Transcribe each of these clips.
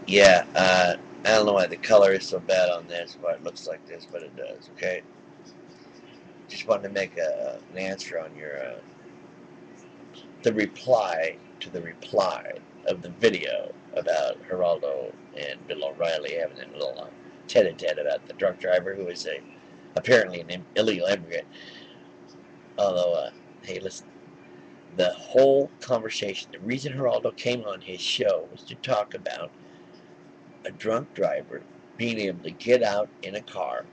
Yeah, I don't know why the color is so bad on this, why it looks like this, but it does, okay? Just wanted to make an answer on your, the reply to the reply of the video about Geraldo and Bill O'Reilly having a little tete-a-tete about the drunk driver who is apparently an illegal immigrant. Although, hey, listen, the whole conversation, the reason Geraldo came on his show was to talk about a drunk driver being able to get out in a car,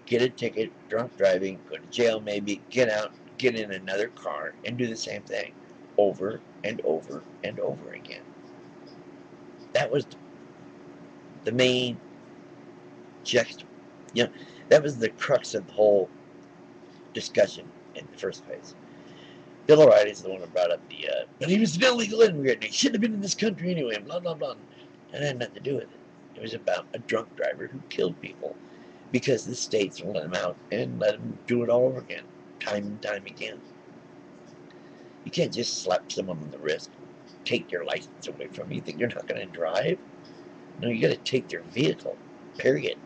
get a ticket, drunk driving, go to jail maybe, get out, get in another car, and do the same thing over and over and over again. That was the main juxt, you know, that was the crux of the whole discussion in the first place. Bill O'Reilly is the one who brought up but he was an illegal immigrant and he shouldn't have been in this country anyway, and blah, blah, blah. And it had nothing to do with it. It was about a drunk driver who killed people because the states will let him out and let him do it all over again, time and time again. You can't just slap someone on the wrist, take your license away from you. You think you're not going to drive? No, you got to take their vehicle, period.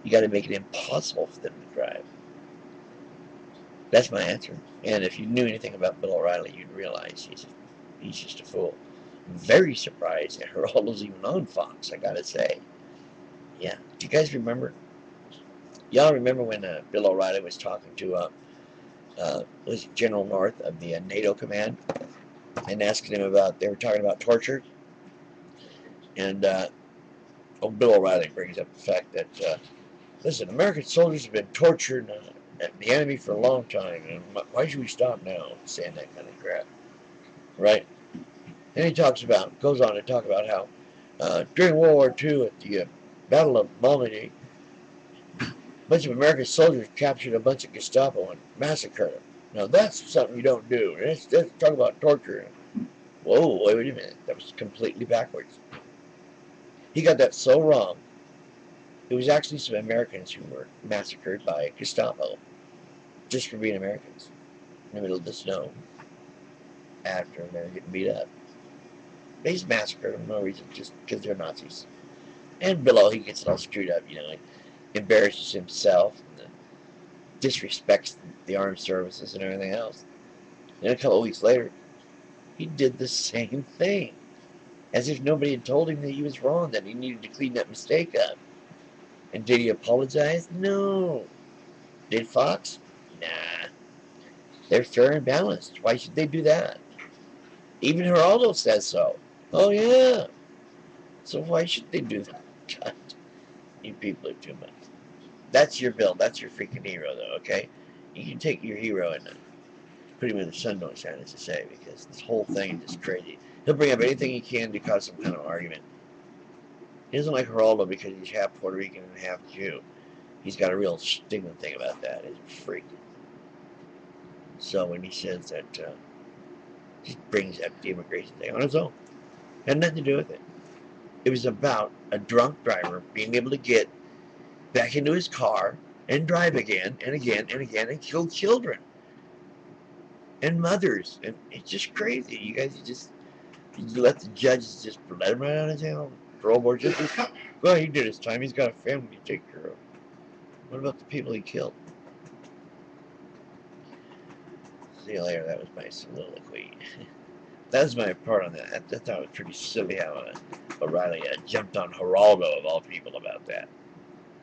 You got to make it impossible for them to drive. That's my answer. And if you knew anything about Bill O'Reilly, you'd realize he's just a fool. Very surprised that Geraldo's even on Fox, I gotta say. Yeah. Do you guys remember? Y'all remember when Bill O'Reilly was talking to was General North of the NATO command and asking him about, they were talking about torture, and Bill O'Reilly brings up the fact that listen, American soldiers have been tortured at the enemy for a long time, and why should we stop now saying that kind of crap, right? And he goes on to talk about how during World War II at the Battle of Malmedy, a bunch of American soldiers captured a bunch of Gestapo and massacred them. Now that's something you don't do. Let's talk about torture. Whoa, wait a minute. That was completely backwards. He got that so wrong. It was actually some Americans who were massacred by Gestapo just for being Americans in the middle of the snow after they were getting beat up. They just massacred them for no reason, just because they're Nazis. And below, he gets it all screwed up, like embarrasses himself, and disrespects the armed services and everything else. And a couple of weeks later, he did the same thing, as if nobody had told him that he was wrong, that he needed to clean that mistake up. And did he apologize? No. Did Fox? Nah. They're fair and balanced. Why should they do that? Even Geraldo says so. Oh, yeah. So why should they do that? God, you people are too much. That's your Bill. That's your freaking hero, though, okay? You can take your hero and put him in the sun don't shine, as to say, because this whole thing is just crazy. He'll bring up anything he can to cause some kind of argument. He doesn't like Geraldo because he's half Puerto Rican and half Jew. He's got a real stigma thing about that. He's a freak. So when he says that, he brings up the immigration thing on his own. Had nothing to do with it. It was about a drunk driver being able to get back into his car and drive again and again and again and kill children and mothers. And it's just crazy. You guys you let the judges just let him right out of jail. Parole board just, well, he did his time. He's got a family to take care of. What about the people he killed? See you later. That was my soliloquy. That was my part on that. I thought it was pretty silly how O'Reilly jumped on Geraldo, of all people, about that.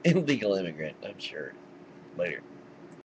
Illegal immigrant, I'm sure. Later.